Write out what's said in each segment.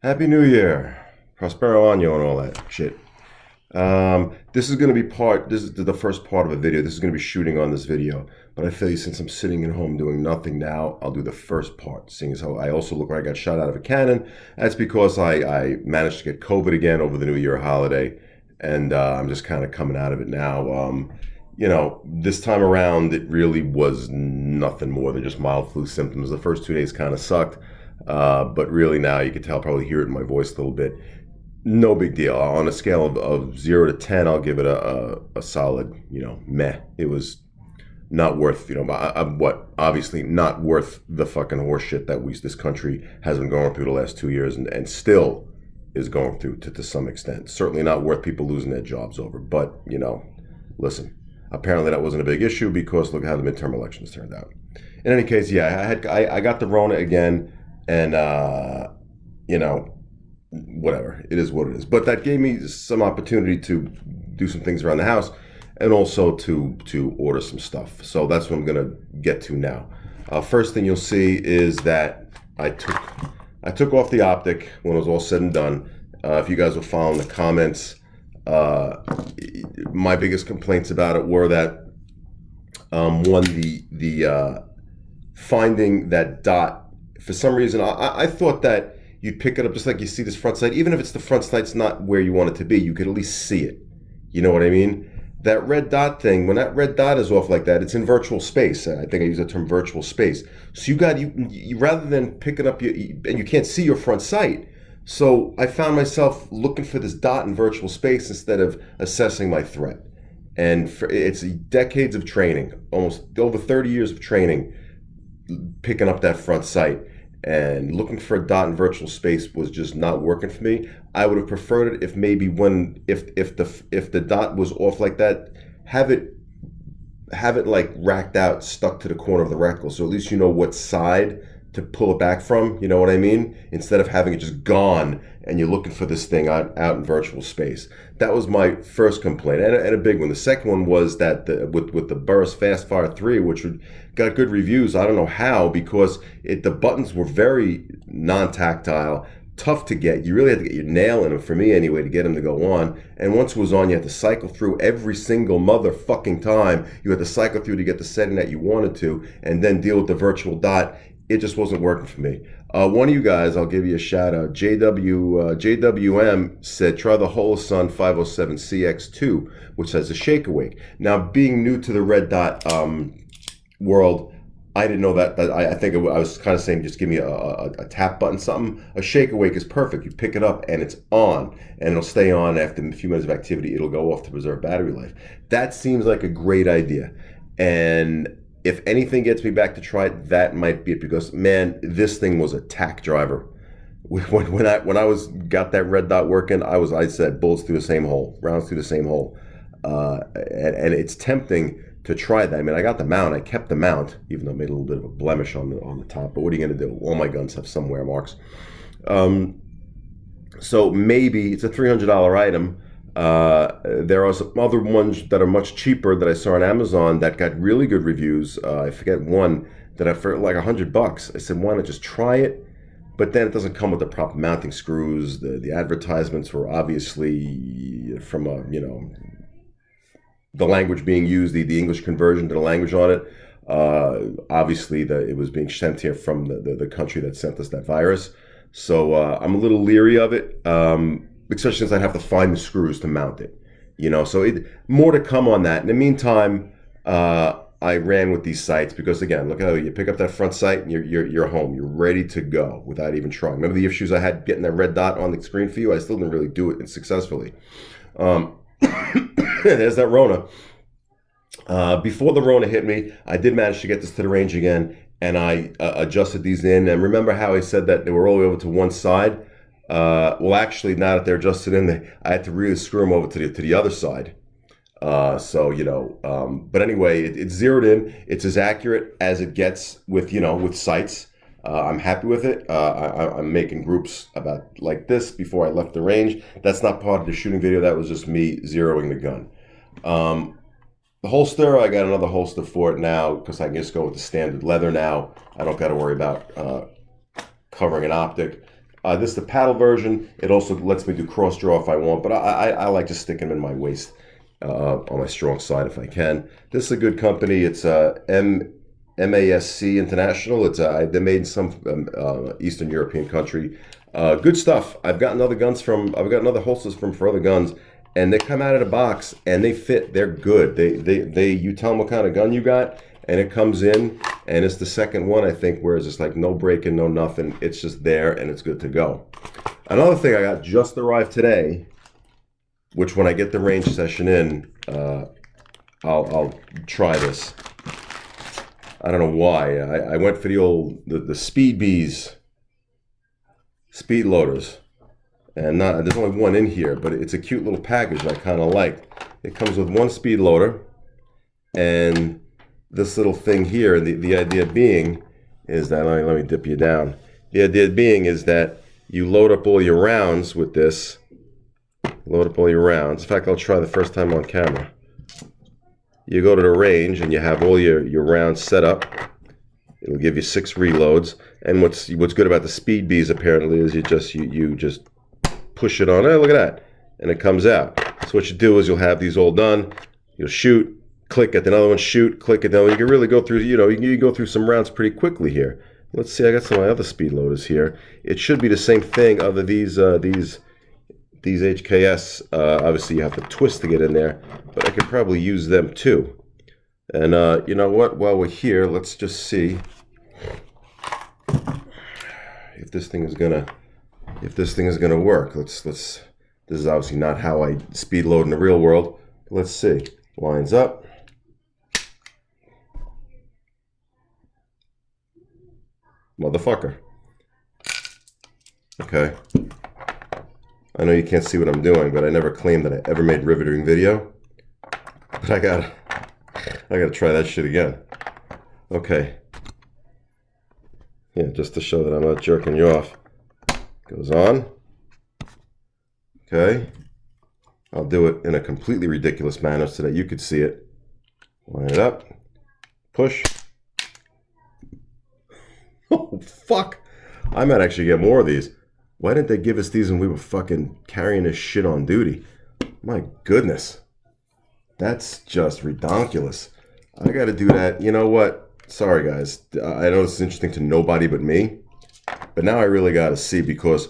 Happy New Year, Prospero Año, and all that shit. This is going to be this is the first part of a video. This is going to be shooting on this video. But I feel you, since I'm sitting at home doing nothing now, I'll do the first part, seeing as how I also look like I got shot out of a cannon. That's because I managed to get COVID again over the New Year holiday, and I'm just kind of coming out of it now. This time around, it really was nothing more than just mild flu symptoms. The first 2 days kind of sucked. But really now you can tell, probably hear it in my voice a little bit. No big deal. On a scale of 0 to 10, I'll give it a solid, meh. It was not worth, obviously not worth the fucking horse shit that this country has been going through the last 2 years and still is going through to some extent. Certainly not worth people losing their jobs over. But, listen, apparently that wasn't a big issue because look how the midterm elections turned out. In any case, yeah, I got the Rona again. And, whatever. It is what it is. But that gave me some opportunity to do some things around the house and also to order some stuff. So that's what I'm going to get to now. First thing you'll see is that I took off the Optic when it was all said and done. If you guys were following the comments, my biggest complaints about it were that, one, the finding that dot. For some reason, I thought that you'd pick it up just like you see this front sight. Even if it's the front sight's not where you want it to be, you could at least see it. You know what I mean? That red dot thing, when that red dot is off like that, it's in virtual space. I think I use the term virtual space. So you rather than pick it up, and you can't see your front sight. So I found myself looking for this dot in virtual space instead of assessing my threat. And it's decades of training, almost over 30 years of training, picking up that front sight. And looking for a dot in virtual space was just not working for me. I would have preferred it if maybe if the dot was off like that, have it like racked out, stuck to the corner of the reticle, so at least you know what side to pull it back from. You know what I mean? Instead of having it just gone and you're looking for this thing out in virtual space. That was my first complaint, and a big one. The second one was that with the Burris Fastfire 3, which got good reviews. I don't know how, because the buttons were very non-tactile, tough to get. You really had to get your nail in them, for me anyway, to get them to go on. And once it was on, you had to cycle through every single motherfucking time. You had to cycle through to get the setting that you wanted to, and then deal with the virtual dot. It just wasn't working for me. One of you guys, I'll give you a shout out. JWM said, try the Holosun 507 CX2, which has a shake awake. Now, being new to the red dot world, I didn't know that. I think I was kind of saying, just give me a tap button, something. A shake awake is perfect. You pick it up and it's on, and it'll stay on after a few minutes of activity. It'll go off to preserve battery life. That seems like a great idea. And if anything gets me back to try it, that might be it, because man, this thing was a tack driver. When I got that red dot working, I said bullets through the same hole, rounds through the same hole, and it's tempting to try that. I mean, I got the mount, I kept the mount, even though it made a little bit of a blemish on the top. But what are you going to do? All my guns have some wear marks. So maybe it's a $300 item. There are some other ones that are much cheaper that I saw on Amazon that got really good reviews. I forget one that I for like $100. I said, why not just try it? But then it doesn't come with the proper mounting screws. The advertisements were obviously from the language being used, the English conversion to the language on it. Obviously, it was being sent here from the country that sent us that virus. So I'm a little leery of it. Especially since I'd have to find the screws to mount it, So more to come on that. In the meantime, I ran with these sights because, again, look how you pick up that front sight and you're home. You're ready to go without even trying. Remember the issues I had getting that red dot on the screen for you? I still didn't really do it successfully. There's that Rona. Before the Rona hit me, I did manage to get this to the range again, and I adjusted these in. And remember how I said that they were all the way over to one side? Well, actually, now that they're adjusted in, I had to really screw them over to the other side. But anyway, it's zeroed in. It's as accurate as it gets with sights. I'm happy with it. I'm making groups about like this before I left the range. That's not part of the shooting video. That was just me zeroing the gun. The holster, I got another holster for it now because I can just go with the standard leather now. I don't got to worry about covering an optic. This is the paddle version. It also lets me do cross draw if I want, but I like to stick them in my waist on my strong side if I can. This is a good company. It's MASC International. It's they're made in some Eastern European country. Good stuff. I've gotten other holsters from for other guns, and they come out of the box and they fit. They're good. They you tell them what kind of gun you got, and it comes in, and it's the second one, I think, where it's just like no breaking, no nothing. It's just there, and it's good to go. Another thing I got just arrived today, which when I get the range session in, I'll try this. I don't know why. I went for the Speed Bees speed loaders. And there's only one in here, but it's a cute little package I kind of like. It comes with one speed loader and this little thing here. The idea being is that, let me dip you down. The idea being is that you load up all your rounds with this. Load up all your rounds. In fact, I'll try the first time on camera. You go to the range and you have all your rounds set up. It'll give you 6 reloads. And what's good about the Speed Bees apparently is you just push it on. Oh, look at that. And it comes out. So what you do is you'll have these all done. You'll shoot, click at another one, shoot, click at another one. You can really go through, you can go through some rounds pretty quickly here. Let's see, I got some of my other speed loaders here. It should be the same thing, other these HKS. Obviously you have to twist to get in there, but I could probably use them too. And you know what, while we're here, let's just see if this thing is gonna work. This is obviously not how I speed load in the real world. Let's see. Lines up. Motherfucker. Okay. I know you can't see what I'm doing, but I never claimed that I ever made riveting video. But I gotta try that shit again. Okay. Yeah, just to show that I'm not jerking you off. Goes on. Okay. I'll do it in a completely ridiculous manner so that you could see it. Line it up. Push. Oh, fuck. I might actually get more of these. Why didn't they give us these when we were fucking carrying this shit on duty? My goodness. That's just redonkulous. I gotta do that. You know what? Sorry, guys. I know this is interesting to nobody but me. But now I really gotta see, because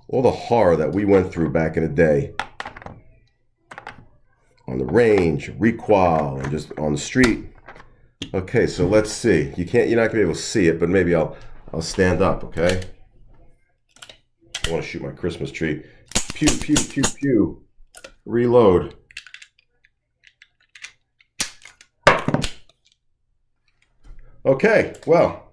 all the horror that we went through back in the day on the range, recoil, and just on the street. Okay, so let's see. You're not gonna be able to see it, but maybe I'll stand up, okay? I want to shoot my Christmas tree. Pew, pew, pew, pew. Reload. Okay, well,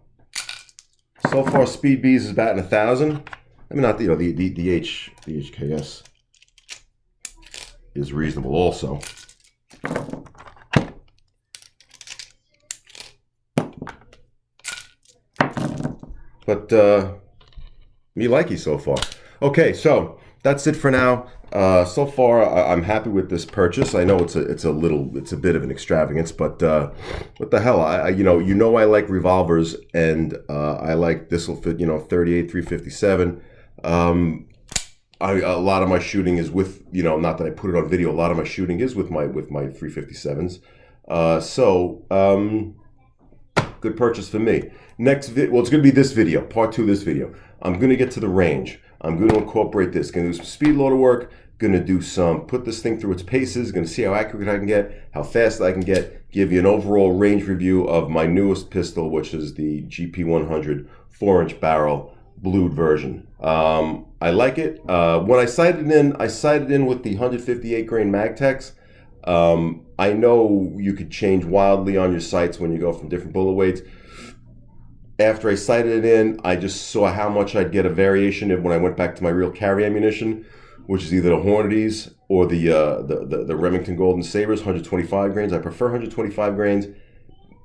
so far Speed Bees is batting 1,000. I mean, not the HKS is reasonable also. But me likey so far. Okay, so that's it for now. So far, I'm happy with this purchase. I know it's a bit of an extravagance, but what the hell? I like revolvers, and I like this will fit 38 357. A lot of my shooting is with not that I put it on video. A lot of my shooting is with my 357s. Good purchase for me. Next it's going to be this video, part 2 of this video. I'm going to get to the range. I'm going to incorporate this. Going to do some speed loader work. Going to do put this thing through its paces. Going to see how accurate I can get, how fast I can get. Give you an overall range review of my newest pistol, which is the GP100 4-inch barrel blued version. I like it. When I sighted in with the 158 grain Magtex. I know you could change wildly on your sights when you go from different bullet weights. After I sighted it in, I just saw how much I'd get a variation when I went back to my real carry ammunition, which is either the Hornady's or the Remington Golden Sabres, 125 grains. I prefer 125 grains.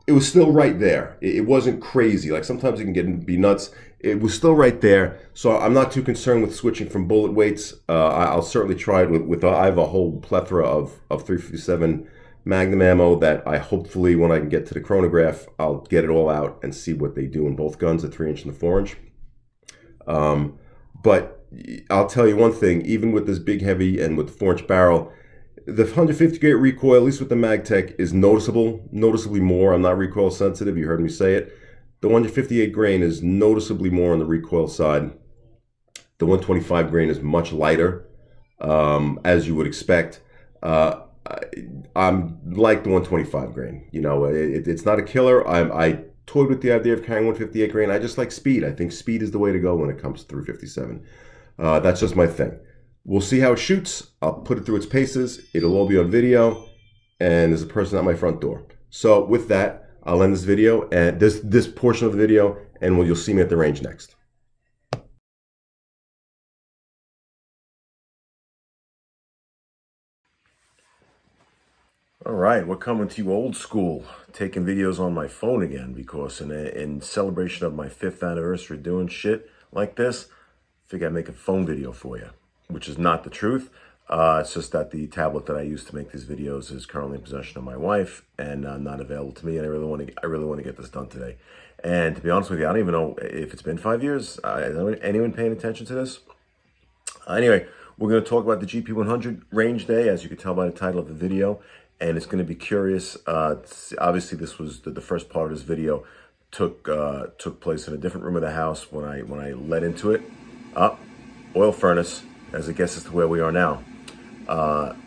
It was still right there. It wasn't crazy. Like sometimes you can be nuts. It was still right there. So I'm not too concerned with switching from bullet weights. I'll certainly try it with I have a whole plethora of 357 Magnum ammo that I hopefully, when I can get to the chronograph, I'll get it all out and see what they do in both guns, the 3-inch and the 4-inch. But I'll tell you one thing, even with this big heavy and with the 4-inch barrel, the 150 gauge recoil, at least with the MagTech, is noticeably more. I'm not recoil sensitive, you heard me say it. The 158 grain is noticeably more on the recoil side. The 125 grain is much lighter, as you would expect. I'm like the 125 grain. You know, it's not a killer. I toyed with the idea of carrying 158 grain. I just like speed. I think speed is the way to go when it comes to 357. That's just my thing. We'll see how it shoots. I'll put it through its paces. It'll all be on video. And there's a person at my front door. So with that, I'll end this video and this portion of the video, and you'll see me at the range next. All right, we're coming to you old school, taking videos on my phone again, because in celebration of my 5th anniversary doing shit like this, I figured I'd make a phone video for you, which is not the truth. It's just that the tablet that I use to make these videos is currently in possession of my wife and not available to me, and I really want to get this done today. And to be honest with you, I don't even know if it's been 5 years. Is anyone paying attention to this? Anyway, we're going to talk about the GP100 Range Day, as you can tell by the title of the video. And it's going to be curious. Obviously, this was the first part of this video took place in a different room of the house when I led into it. Oil furnace, as a guess as to where we are now.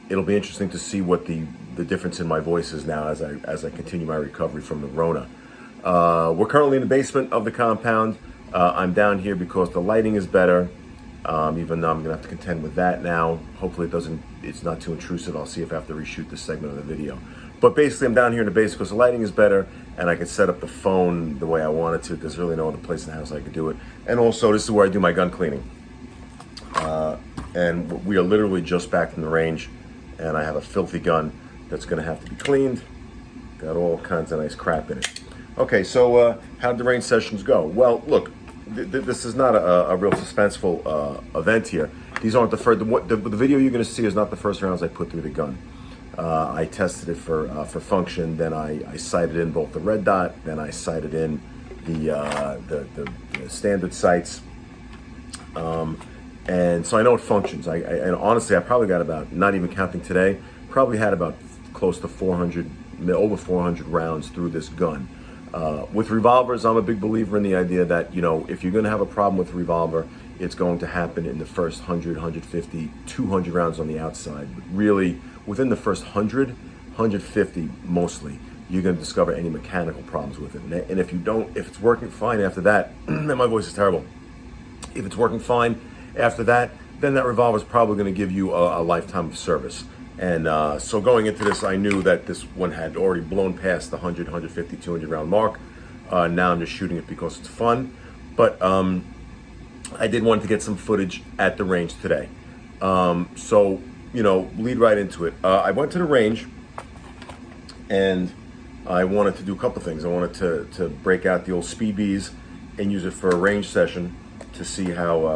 It'll be interesting to see what the difference in my voice is now as I continue my recovery from the Rona. We're currently in the basement of the compound. I'm down here because the lighting is better. Even though I'm gonna have to contend with that now. Hopefully it's not too intrusive. I'll see if I have to reshoot this segment of the video. But basically I'm down here in the basement because the lighting is better and I can set up the phone the way I wanted to. There's really no other place in the house I could do it. And also this is where I do my gun cleaning. And we are literally just back from the range, and I have a filthy gun that's gonna have to be cleaned. Got all kinds of nice crap in it. Okay, so how did the range sessions go? Well, look, this is not a real suspenseful event here. These aren't the first. The video you're going to see is not the first rounds I put through the gun. I tested it for function. Then I sighted in both the red dot. Then I sighted in the standard sights. And so I know it functions. And honestly, I probably got about, not even counting today, probably had about close to over 400 rounds through this gun. With revolvers, I'm a big believer in the idea that, you know, if you're going to have a problem with a revolver, it's going to happen in the first 100, 150, 200 rounds on the outside. But really, within the first 100, 150 mostly, you're going to discover any mechanical problems with it. And if it's working fine after that, then my voice is terrible. If it's working fine after that, then that revolver is probably going to give you a lifetime of service. And so going into this, I knew that this one had already blown past the 100, 150, 200 round mark. Now I'm just shooting it because it's fun. But I did want to get some footage at the range today. So, you know, lead right into it. I went to the range and I wanted to do a couple things. I wanted to break out the old Speed Bees and use it for a range session to see how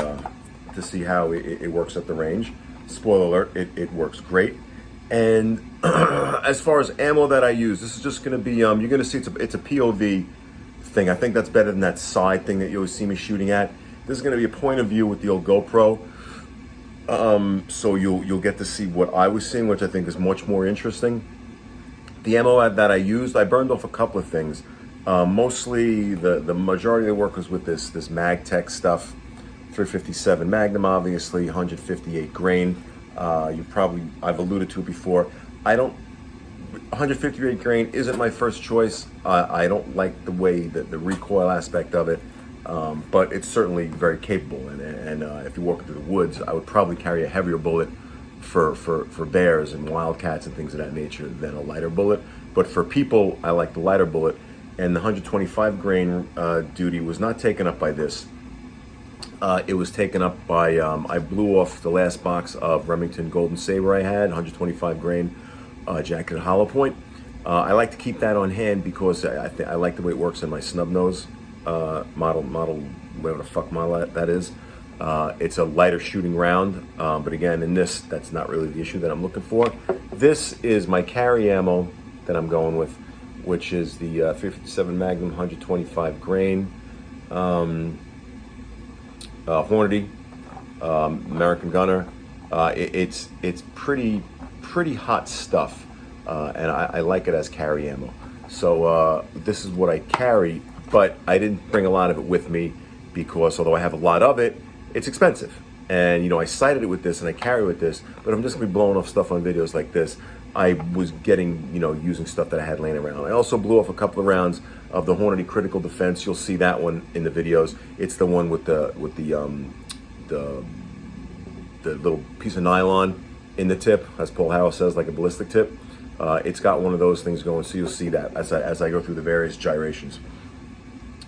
it works at the range. Spoiler alert, it works great. And as far as ammo that I use, this is just going to be, you're going to see it's a POV thing. I think that's better than that side thing that you always see me shooting at. This is going to be a point of view with the old GoPro. So you'll get to see what I was seeing, which I think is much more interesting. The ammo that I used, I burned off a couple of things. Mostly the majority of the work was with this MagTech stuff. 357 Magnum, obviously, 158 grain. I've alluded to it before. 158 grain isn't my first choice. I don't like the way that the recoil aspect of it, but it's certainly very capable. And if you're walking through the woods, I would probably carry a heavier bullet for bears and wildcats and things of that nature than a lighter bullet. But for people, I like the lighter bullet. And the 125 grain duty was not taken up by this. It was taken up by, I blew off the last box of Remington Golden Saber I had, 125 grain jacketed hollow point. I like to keep that on hand because I like the way it works in my snub nose model, whatever the fuck model that is. It's a lighter shooting round, but again, in this, that's not really the issue that I'm looking for. This is my carry ammo that I'm going with, which is the 357 Magnum 125 grain. Hornady. American Gunner. It's pretty hot stuff, and I like it as carry ammo. So this is what I carry, but I didn't bring a lot of it with me because although I have a lot of it, it's expensive. And I sighted it with this and I carry with this, but if I'm just gonna be blowing off stuff on videos like this, I was getting, using stuff that I had laying around. I also blew off a couple of rounds of the Hornady Critical Defense. You'll see that one in the videos. It's the one with the little piece of nylon in the tip, as Paul Harrell says, like a ballistic tip. It's got one of those things going, so you'll see that as I go through the various gyrations.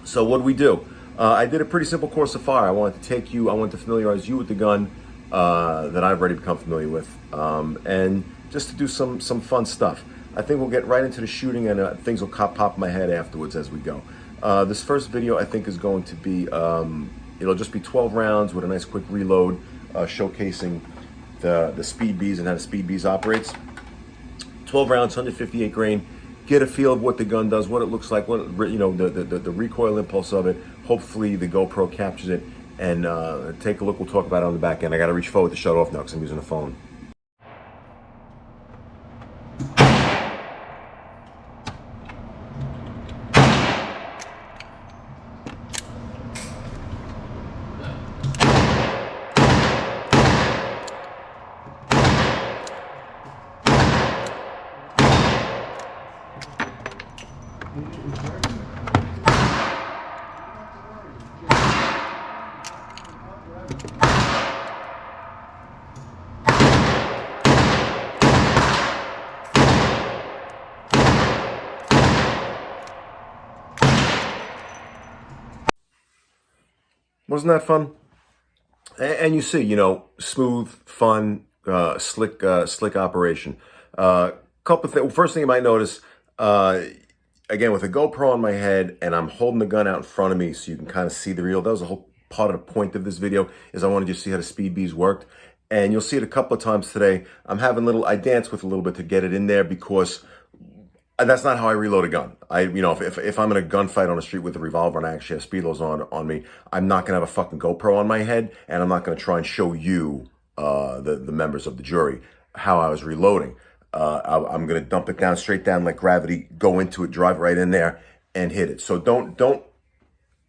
So what do we do? I did a pretty simple course of fire. I wanted to familiarize you with the gun that I've already become familiar with, and just to do some fun stuff. I think we'll get right into the shooting, and things will pop in my head afterwards as we go. This first video I think is going to be, it'll just be 12 rounds with a nice quick reload, showcasing the Speed Bees and how the Speed Bees operates. 12 rounds, 158 grain. Get a feel of what the gun does, what it looks like, what the recoil impulse of it. Hopefully the GoPro captures it, and take a look. We'll talk about it on the back end. I got to reach forward to shut off now because I'm using the phone. Wasn't that fun? And you see, smooth, fun, slick operation. Couple of things. First thing you might notice, again, with a GoPro on my head, and I'm holding the gun out in front of me so you can kind of see the reel. That was a whole part of the point of this video, is I wanted you to see how the Speed Bees worked. And you'll see it a couple of times today. I dance with a little bit to get it in there because that's not how I reload a gun. If I'm in a gunfight on the street with a revolver and I actually have speedos on me, I'm not gonna have a fucking GoPro on my head, and I'm not gonna try and show you, the members of the jury, how I was reloading. I'm gonna dump it down, straight down like gravity, go into it, drive right in there, and hit it. So don't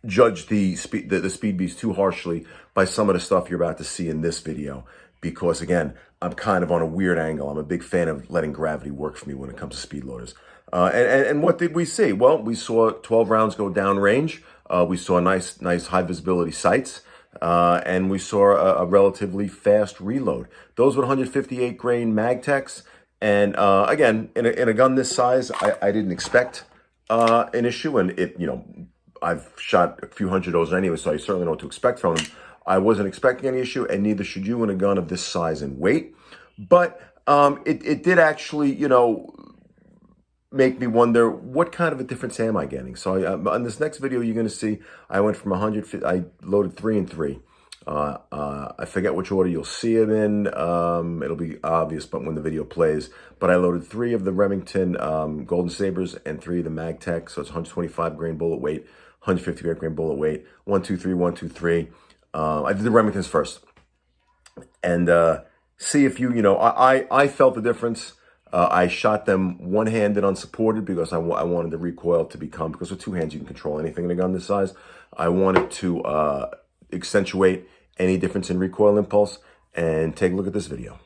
judge the Speed Bees too harshly by some of the stuff you're about to see in this video, because again, I'm kind of on a weird angle. I'm a big fan of letting gravity work for me when it comes to speed loaders. And what did we see? Well, we saw 12 rounds go down range. We saw nice high visibility sights. And we saw a relatively fast reload. Those with 158 grain Magtechs. And again, in a gun this size, I didn't expect an issue. And I've shot a few hundred of those anyway, so I certainly know what to expect from them. I wasn't expecting any issue, and neither should you in a gun of this size and weight. But it did actually, make me wonder, what kind of a difference am I getting? So on this next video, you're going to see I went from 100. I loaded 3 and 3. I forget which order you'll see it in. It'll be obvious, but when the video plays. But I loaded 3 of the Remington Golden Sabres and 3 of the Magtech. So it's 125 grain bullet weight, 158 grain bullet weight. 1, 2, 3, 1, 2, 3. I did the Remingtons first, and see if I felt the difference. I shot them one-handed unsupported because I wanted the recoil to become, because with 2 hands you can control anything in a gun this size. I wanted to accentuate any difference in recoil impulse, and take a look at this video.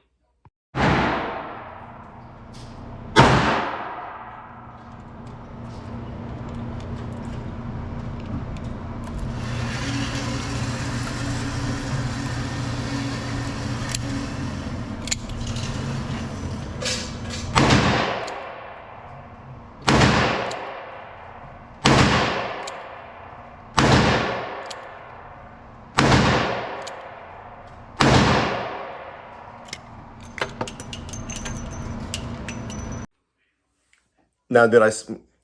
Now, did I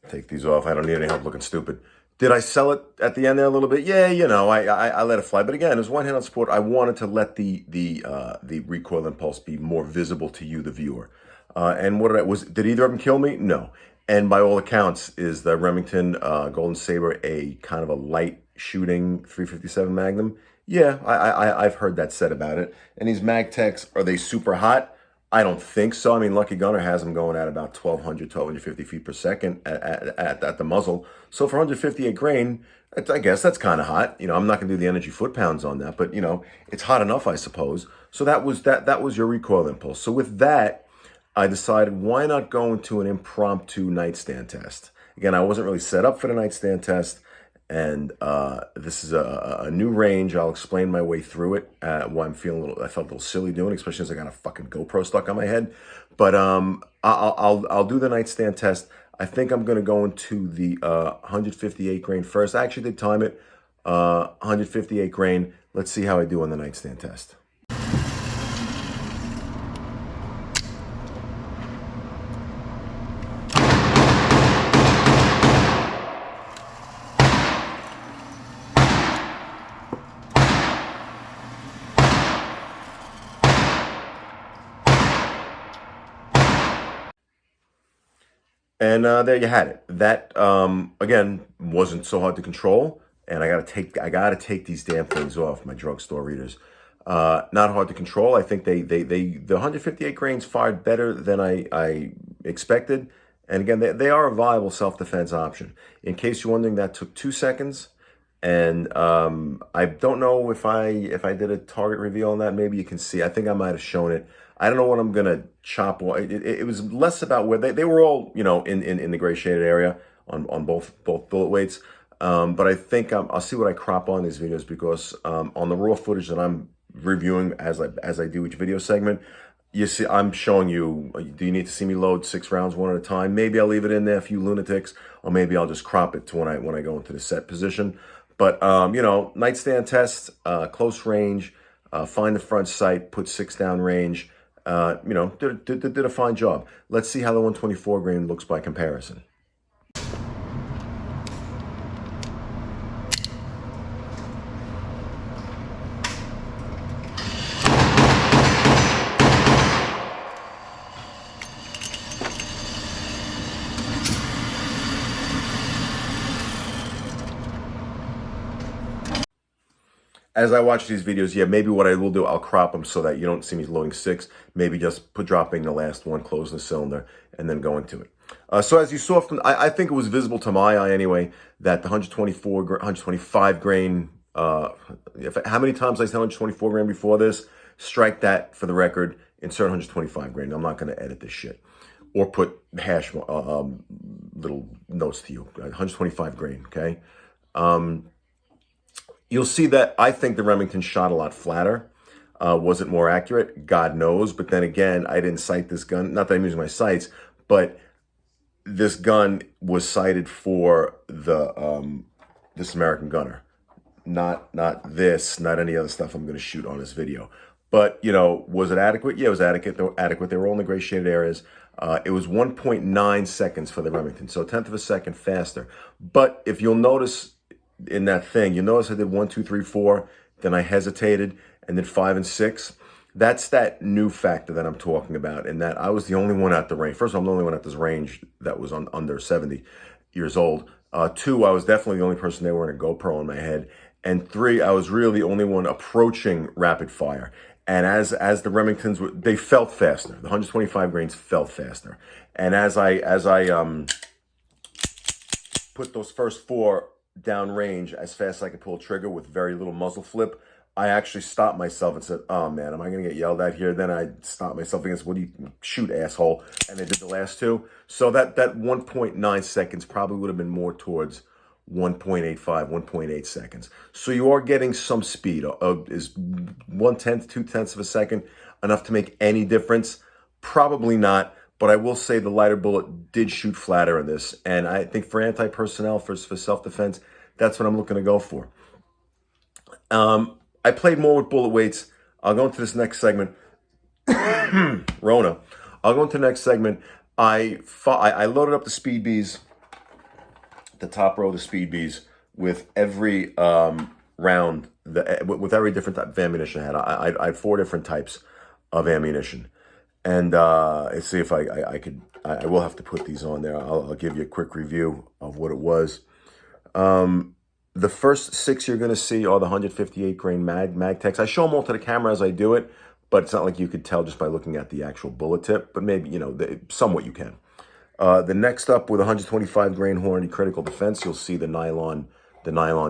take these off? I don't need any help looking stupid. Did I sell it at the end there a little bit? Yeah, I let it fly. But again, as one-handed support, I wanted to let the recoil impulse be more visible to you, the viewer. And did either of them kill me? No. And by all accounts, is the Remington Golden Sabre a kind of a light shooting 357 Magnum? Yeah, I've heard that said about it. And these Magtechs, are they super hot? I don't think so. I mean, Lucky Gunner has them going at about 1,250 feet per second at the muzzle. So for 158 grain, I guess that's kind of hot. You know, I'm not going to do the energy foot pounds on that, but you know, it's hot enough, I suppose. So that was your recoil impulse. So with that, I decided why not go into an impromptu nightstand test. Again, I wasn't really set up for the nightstand test. And this is a new range. I'll explain my way through it. Why I'm feeling I felt a little silly doing it, especially as I got a fucking GoPro stuck on my head. But I'll do the nightstand test. I think I'm gonna go into the 158 grain first. I actually did time it, 158 grain. Let's see how I do on the nightstand test. And there you had it. That again wasn't so hard to control, and I gotta take these damn things off, my drugstore readers. Not hard to control. I think the 158 grains fired better than I expected, and again they are a viable self-defense option. In case you're wondering, that took 2 seconds, and I don't know if I did a target reveal on that. Maybe you can see. I think I might have shown it. I don't know what I'm gonna chop. It was less about where they were all, you know, in the gray shaded area on both bullet weights. But I think I'll see what I crop on these videos, because on the raw footage that I'm reviewing as I do each video segment, you see I'm showing you. Do you need to see me load 6 rounds one at a time? Maybe I'll leave it in there, a few lunatics, or maybe I'll just crop it to when I go into the set position. But you know, nightstand test, close range, find the front sight, put 6 down range. You know, did a fine job. Let's see how the 124 grain looks by comparison. As I watch these videos, yeah, maybe what I will do, I'll crop them so that you don't see me loading 6. Maybe just dropping the last one, closing the cylinder, and then going to it. So as you saw from, I think it was visible to my eye anyway, that the 125 grain, how many times I said 124 grain before this? Strike that for the record, insert 125 grain. I'm not going to edit this shit. Or put hash little notes to you, 125 grain, okay? You'll see that I think the Remington shot a lot flatter. Was it more accurate? God knows. But then again, I didn't sight this gun. Not that I'm using my sights, but this gun was sighted for the this American gunner. Not not any other stuff I'm going to shoot on this video. But, you know, was it adequate? Yeah, it was adequate. They were all in the gray shaded areas. It was 1.9 seconds for the Remington, so a tenth of a second faster. But if you'll notice, in that thing, you notice I did 1, 2, 3, 4, then I hesitated and did 5 and 6. That's that new factor that I'm talking about, in that I was the only one at the range. First of all, I'm the only one at this range that was under 70 years old. 2, I was definitely the only person there wearing a GoPro on my head. And 3, I was really the only one approaching rapid fire. And as the Remingtons, they felt faster. The 125 grains felt faster. And as I put those first 4 down range as fast as I could pull a trigger with very little muzzle flip, I actually stopped myself and said, oh man, am I going to get yelled at here? Then I stopped myself against, what do you shoot, asshole? And I did the last 2. So that 1.9 seconds probably would have been more towards 1.85, 1.8 seconds. So you are getting some speed. Is 1/10, 2/10 of a second enough to make any difference? Probably not. But I will say the lighter bullet did shoot flatter in this. And I think for anti-personnel, for self-defense, that's what I'm looking to go for. I played more with bullet weights. I'll go into this next segment. Rona. I'll go into the next segment. I loaded up the Speed Bees, the top row of the Speed Bees, with every round, with every different type of ammunition I had. I had 4 different types of ammunition. And let's see if I could. I will have to put these on there. I'll give you a quick review of what it was. The first 6 you're going to see are the 158 grain mag techs. I show them all to the camera as I do it, but it's not like you could tell just by looking at the actual bullet tip, but maybe, you know, somewhat you can. The next up with 125 grain Hornady critical defense, you'll see the nylon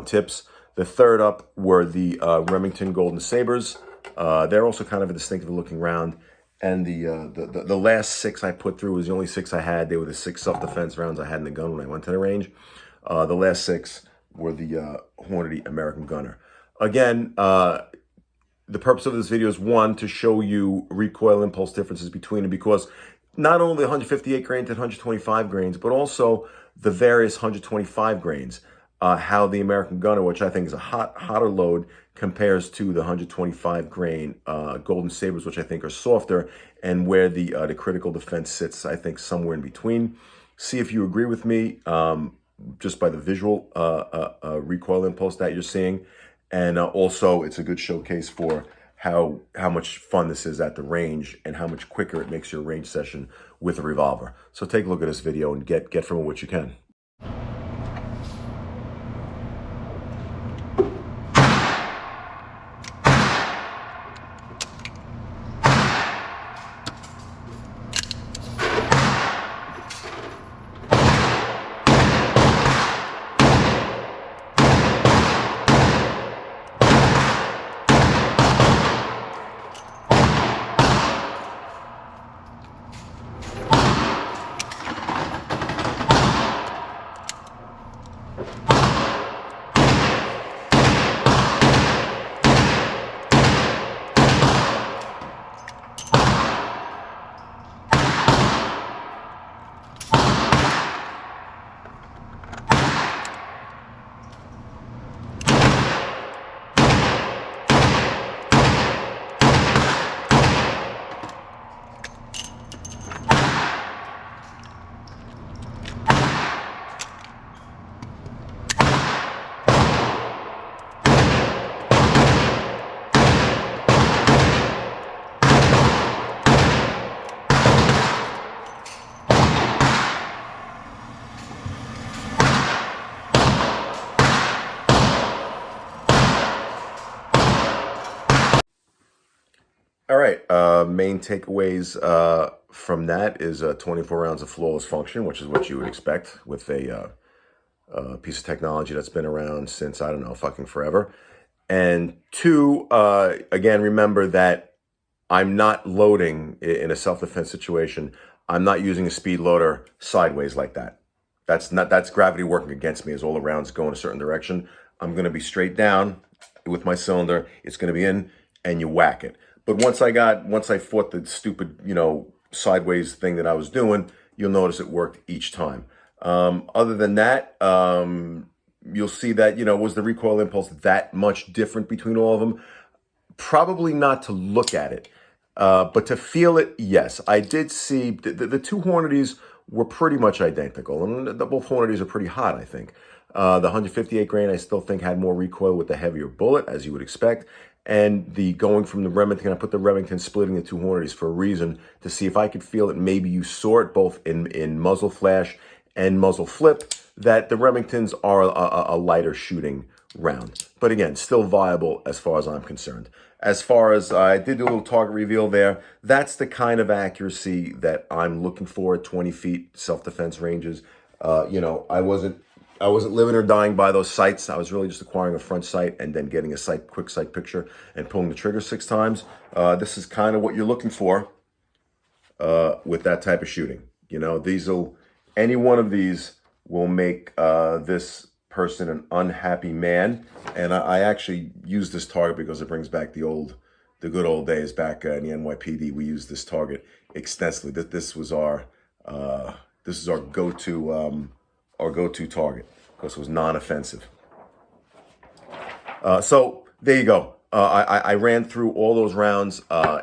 tips. The third up were the Remington Golden Sabers. They're also kind of a distinctive looking round. And the last 6 I put through was the only 6 I had. They were the 6 self-defense rounds I had in the gun when I went to the range. The last 6 were the Hornady American Gunner. Again, the purpose of this video is, one, to show you recoil impulse differences between them, because not only 158 grains and 125 grains, but also the various 125 grains, how the American Gunner, which I think is a hotter load, compares to the 125 grain Golden Sabers, which I think are softer, and where the critical defense sits, I think, somewhere in between. See if you agree with me, just by the visual recoil impulse that you're seeing. And also, it's a good showcase for how much fun this is at the range and how much quicker it makes your range session with a revolver. So take a look at this video and get from it what you can. All right, main takeaways from that is 24 rounds of flawless function, which is what you would expect with a piece of technology that's been around since, I don't know, fucking forever. And 2, again, remember that I'm not loading in a self-defense situation. I'm not using a speed loader sideways like that. That's gravity working against me as all the rounds go in a certain direction. I'm going to be straight down with my cylinder. It's going to be in, and you whack it. But once I fought the stupid, you know, sideways thing that I was doing, you'll notice it worked each time. Other than that, you'll see that, you know, was the recoil impulse that much different between all of them? Probably not to look at it, but to feel it, yes. I did see the 2 Hornadys were pretty much identical, and both Hornadys are pretty hot, I think. The 158 grain, I still think, had more recoil with the heavier bullet, as you would expect. And the going from the Remington, I put the Remington splitting the 2 Hornadys for a reason, to see if I could feel it. Maybe you saw it both in muzzle flash and muzzle flip, that the Remingtons are a lighter shooting round. But again, still viable as far as I'm concerned. As far as I did do a little target reveal there, that's the kind of accuracy that I'm looking for at 20 feet self-defense ranges. You know, I wasn't living or dying by those sights. I was really just acquiring a front sight and then getting a quick sight picture and pulling the trigger 6 times. This is kind of what you're looking for with that type of shooting. You know, any one of these will make this person an unhappy man. And I actually use this target because it brings back the good old days back in the NYPD. We used this target extensively. This was our go-to target because it was non-offensive. So there you go. I ran through all those rounds.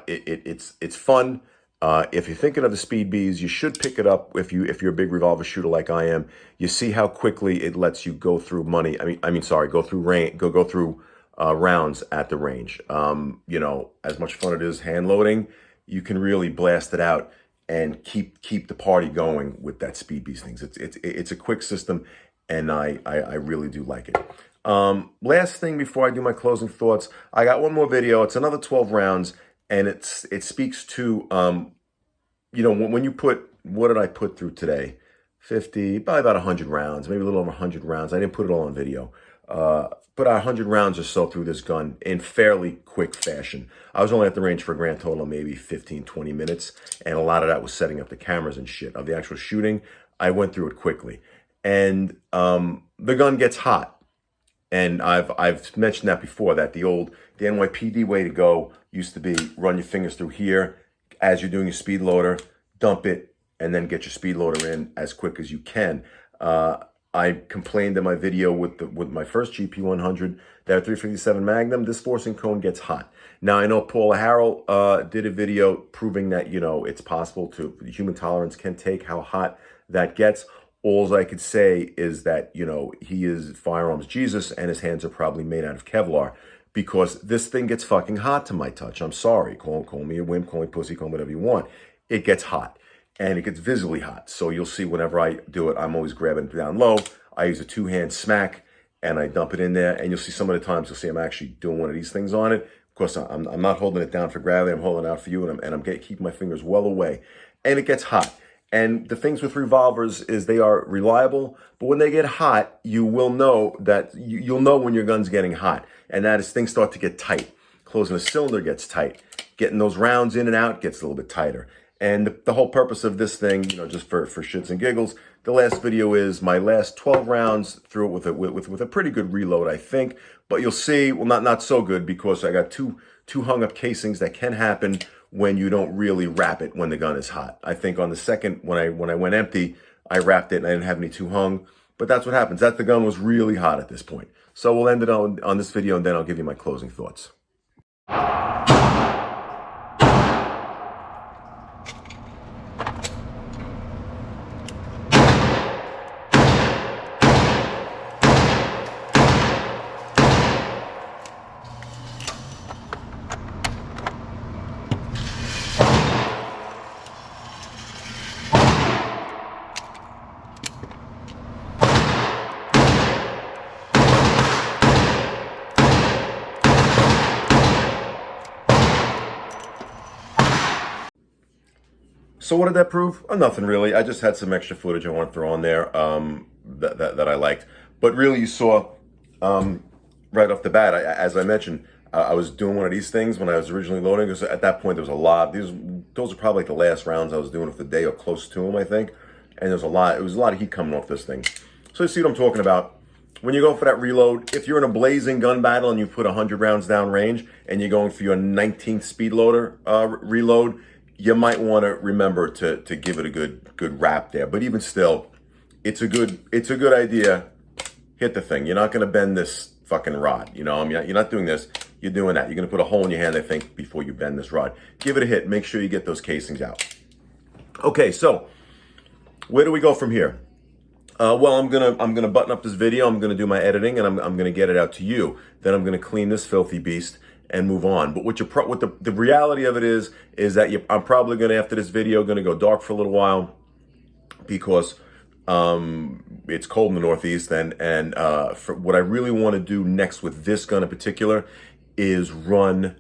It's fun. If you're thinking of the Speed Bs, you should pick it up if you're a big revolver shooter like I am. You see how quickly it lets you go through go through rounds at the range. You know, as much fun it is hand loading, you can really blast it out and keep the party going with that Speed Beast things. It's a quick system, and I really do like it. Last thing before I do my closing thoughts, I got one more video. It's another 12 rounds, and it speaks to when you put, what did I put through today? 50, probably about 100 rounds, maybe a little over 100 rounds. I didn't put it all on video. Put 100 rounds or so through this gun in fairly quick fashion. I was only at the range for a grand total of maybe 15, 20 minutes, and a lot of that was setting up the cameras and shit. Of the actual shooting, I went through it quickly. And the gun gets hot. And I've mentioned that before, that the NYPD way to go used to be run your fingers through here as you're doing your speed loader, dump it, and then get your speed loader in as quick as you can. I complained in my video with my first GP100, that 357 Magnum, this forcing cone gets hot. Now, I know Paula Harrell did a video proving that, it's possible to, human tolerance can take how hot that gets. All I could say is that, he is firearms Jesus, and his hands are probably made out of Kevlar, because this thing gets fucking hot to my touch. I'm sorry. Call me a wimp, call me pussy, call me whatever you want. It gets hot, and it gets visibly hot. So you'll see whenever I do it, I'm always grabbing it down low. I use a two-hand smack, and I dump it in there. And you'll see some of the times, you'll see I'm actually doing one of these things on it. Of course, I'm not holding it down for gravity. I'm holding it out for you, and I'm keeping my fingers well away. And it gets hot. And the things with revolvers is they are reliable, but when they get hot, you will know that you'll know when your gun's getting hot. And that is, things start to get tight. Closing a cylinder gets tight. Getting those rounds in and out gets a little bit tighter. And the whole purpose of this thing, just for shits and giggles, the last video is my last 12 rounds through it with a pretty good reload, I think. But you'll see, well, not so good, because I got two hung up casings. That can happen when you don't really wrap it when the gun is hot. I think on the second, when I went empty, I wrapped it and I didn't have any two hung. But that's what happens. That the gun was really hot at this point. So we'll end it on this video, and then I'll give you my closing thoughts. So what did that prove? Nothing really. I just had some extra footage I want to throw on there that I liked. But really, you saw right off the bat, as I mentioned, I was doing one of these things when I was originally loading, because at that point there was a lot. Those are probably like the last rounds I was doing of the day, or close to them, I think. And there's a lot. It was a lot of heat coming off this thing. So you see what I'm talking about. When you go for that reload, if you're in a blazing gun battle and you put 100 rounds down range and you're going for your 19th speed loader reload, you might want to remember to give it a good wrap there. But even still, it's a good idea. Hit the thing. You're not going to bend this fucking rod. You're not doing this. You're doing that. You're going to put a hole in your hand, I think, before you bend this rod. Give it a hit. Make sure you get those casings out. Okay, so where do we go from here? Well, I'm gonna button up this video. I'm gonna do my editing, and I'm gonna get it out to you. Then I'm gonna clean this filthy beast and move on. But what the reality of it is that I'm probably gonna, after this video, gonna go dark for a little while, because it's cold in the Northeast, and for what I really want to do next with this gun in particular is run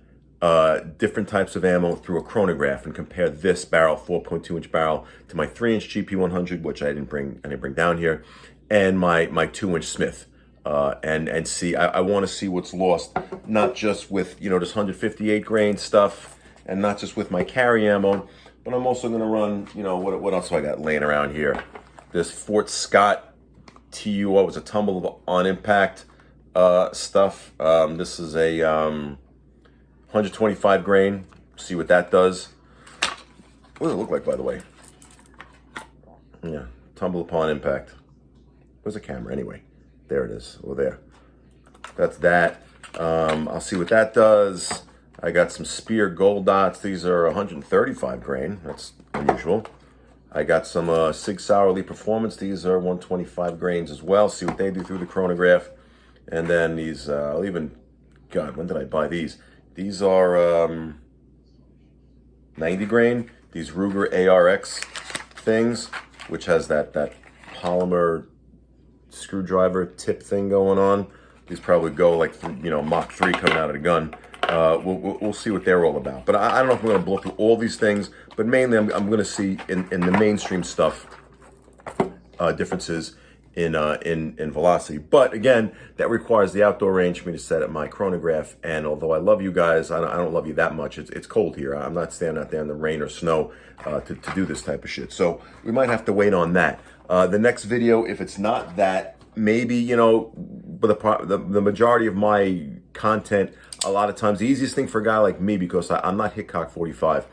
different types of ammo through a chronograph and compare this barrel, 4.2-inch barrel, to my 3-inch GP100, which I didn't bring down here, and my 2-inch Smith. And see, I want to see what's lost, not just with, this 158 grain stuff, and not just with my carry ammo, but I'm also going to run, what else do I got laying around here? This Fort Scott TUO was a tumble on impact stuff. This is a 125 grain. See what that does. What does it look like, by the way? Yeah, tumble upon impact. Where's the camera anyway? There it is, over there. That's that. I'll see what that does. I got some Spear Gold Dots. These are 135 grain. That's unusual. I got some Sig Sauer Elite Performance. These are 125 grains as well. See what they do through the chronograph. And then these, God, when did I buy these? These are 90 grain. These Ruger ARX things, which has that polymer screwdriver tip thing going on. These probably go like, Mach 3 coming out of the gun. We'll see what they're all about. But I don't know if I'm going to blow through all these things, but mainly I'm going to see in the mainstream stuff differences in velocity. But again, that requires the outdoor range for me to set up my chronograph. And although I love you guys, I don't love you that much. It's cold here. I'm not standing out there in the rain or snow to do this type of shit. So we might have to wait on that. The next video, if it's not that, maybe, but the majority of my content, a lot of times, the easiest thing for a guy like me, because I'm not Hitchcock 45,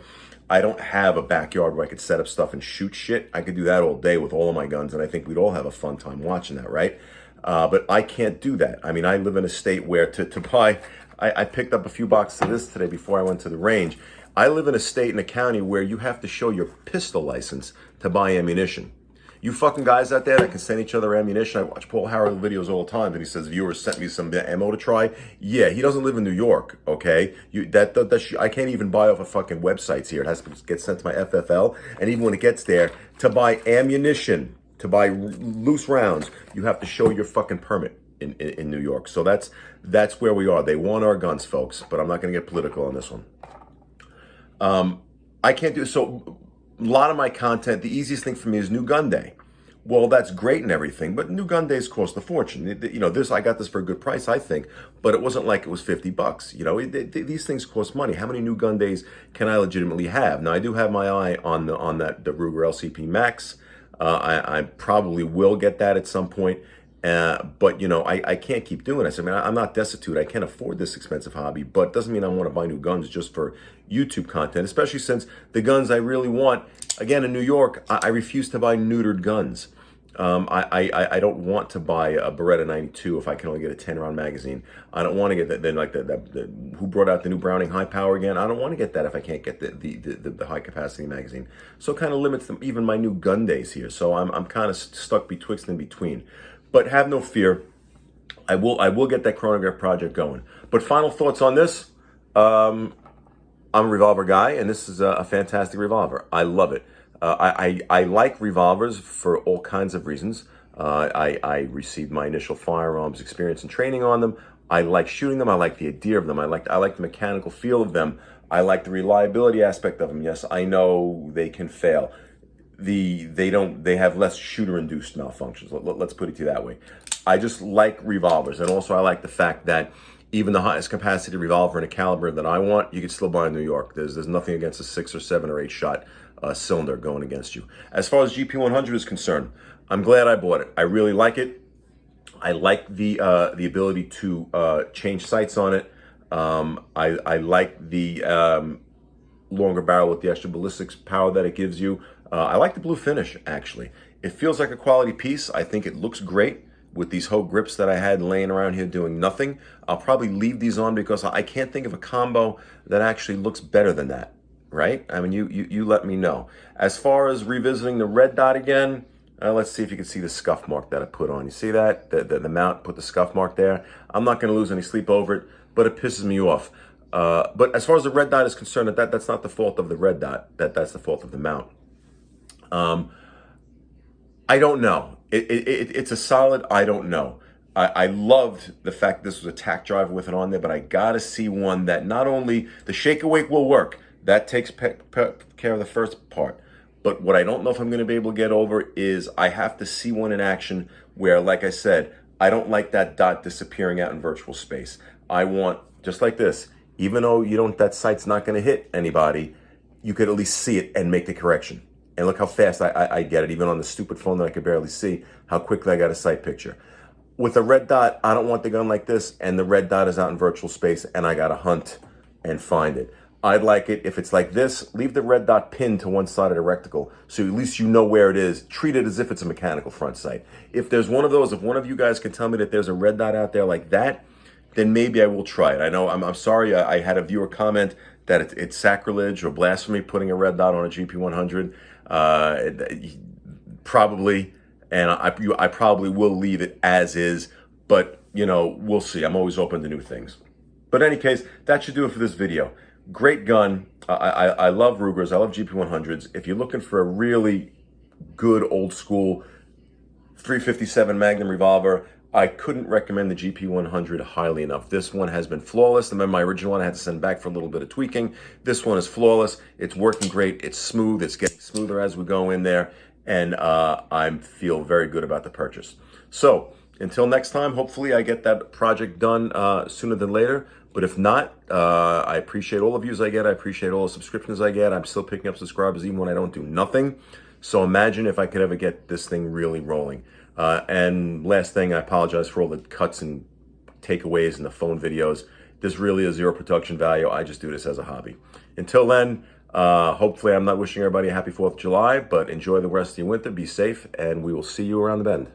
I don't have a backyard where I could set up stuff and shoot shit. I could do that all day with all of my guns, and I think we'd all have a fun time watching that, right? But I can't do that. I mean, I live in a state where to buy, I picked up a few boxes of this today before I went to the range. I live in a state in a county where you have to show your pistol license to buy ammunition. You fucking guys out there that can send each other ammunition. I watch Paul Harrell videos all the time, and he says viewers sent me some ammo to try. Yeah, he doesn't live in New York, okay? I can't even buy off of fucking websites here. It has to get sent to my FFL, and even when it gets there, to buy ammunition, to buy loose rounds, you have to show your fucking permit in New York. So that's where we are. They want our guns, folks, but I'm not going to get political on this one. I can't do so. A lot of my content, the easiest thing for me is New Gun Day. Well, that's great and everything, but New Gun Days cost a fortune. I got this for a good price, I think, but it wasn't like it was $50. These things cost money. How many New Gun Days can I legitimately have? Now, I do have my eye on the Ruger LCP Max. I probably will get that at some point. But I can't keep doing this. I mean, I'm not destitute. I can't afford this expensive hobby, but it doesn't mean I want to buy new guns just for YouTube content, especially since the guns I really want, again, in New York, I refuse to buy neutered guns. I don't want to buy a Beretta 92 if I can only get a 10-round magazine. I don't want to get that who brought out the new Browning high power again? I don't want to get that if I can't get the high capacity magazine. So it kind of limits even my New Gun Days here. So I'm kind of stuck betwixt and between. But have no fear, I will get that chronograph project going. But final thoughts on this, I'm a revolver guy, and this is a fantastic revolver. I love it. I like revolvers for all kinds of reasons. I received my initial firearms experience and training on them. I like shooting them. I like the idea of them. I like the mechanical feel of them. I like the reliability aspect of them. Yes, I know they can fail. They have less shooter-induced malfunctions. Let's put it to you that way. I just like revolvers, and also I like the fact that even the highest capacity revolver in a caliber that I want, you can still buy in New York. There's nothing against a 6 or 7 or 8 shot cylinder going against you. As far as GP100 is concerned, I'm glad I bought it. I really like it. I like the ability to change sights on it. I like the longer barrel with the extra ballistics power that it gives you. I like the blue finish, actually. It feels like a quality piece. I think it looks great with these Hogue grips that I had laying around here doing nothing. I'll probably leave these on because I can't think of a combo that actually looks better than that, right? I mean, you let me know. As far as revisiting the red dot again, let's see if you can see the scuff mark that I put on. You see that? The mount put the scuff mark there. I'm not going to lose any sleep over it, but it pisses me off. But as far as the red dot is concerned, that's not the fault of the red dot. That's the fault of the mount. I don't know. It's a solid I don't know. I loved the fact this was a tack driver with it on there, but I gotta see one that not only the shake awake will work, that takes care of the first part, but what I don't know if I'm gonna be able to get over is I have to see one in action where, like I said, I don't like that dot disappearing out in virtual space. I want, just like this, even though that sight's not gonna hit anybody, you could at least see it and make the correction. And look how fast I get it, even on the stupid phone that I could barely see, how quickly I got a sight picture. With a red dot, I don't want the gun like this, and the red dot is out in virtual space, and I gotta hunt and find it. I'd like it, if it's like this, leave the red dot pinned to one side of the reticle, so at least you know where it is. Treat it as if it's a mechanical front sight. If there's one of those, if one of you guys can tell me that there's a red dot out there like that, then maybe I will try it. I know, I'm sorry, I had a viewer comment that it's sacrilege or blasphemy putting a red dot on a GP100. Probably, and I probably will leave it as is, but we'll see. I'm always open to new things. But in any case, that should do it for this video. Great gun. I love Rugers. I love GP100s. If you're looking for a really good old school 357 Magnum revolver, I couldn't recommend the GP100 highly enough. This one has been flawless. Remember my original one I had to send back for a little bit of tweaking. This one is flawless. It's working great. It's smooth. It's getting smoother as we go in there. And I feel very good about the purchase. So until next time, hopefully I get that project done sooner than later. But if not, I appreciate all the views I get. I appreciate all the subscriptions I get. I'm still picking up subscribers even when I don't do nothing. So imagine if I could ever get this thing really rolling. And last thing, I apologize for all the cuts and takeaways in the phone videos. This really is zero production value. I just do this as a hobby. Until then, hopefully I'm not wishing everybody a happy 4th of July, but enjoy the rest of your winter. Be safe, and we will see you around the bend.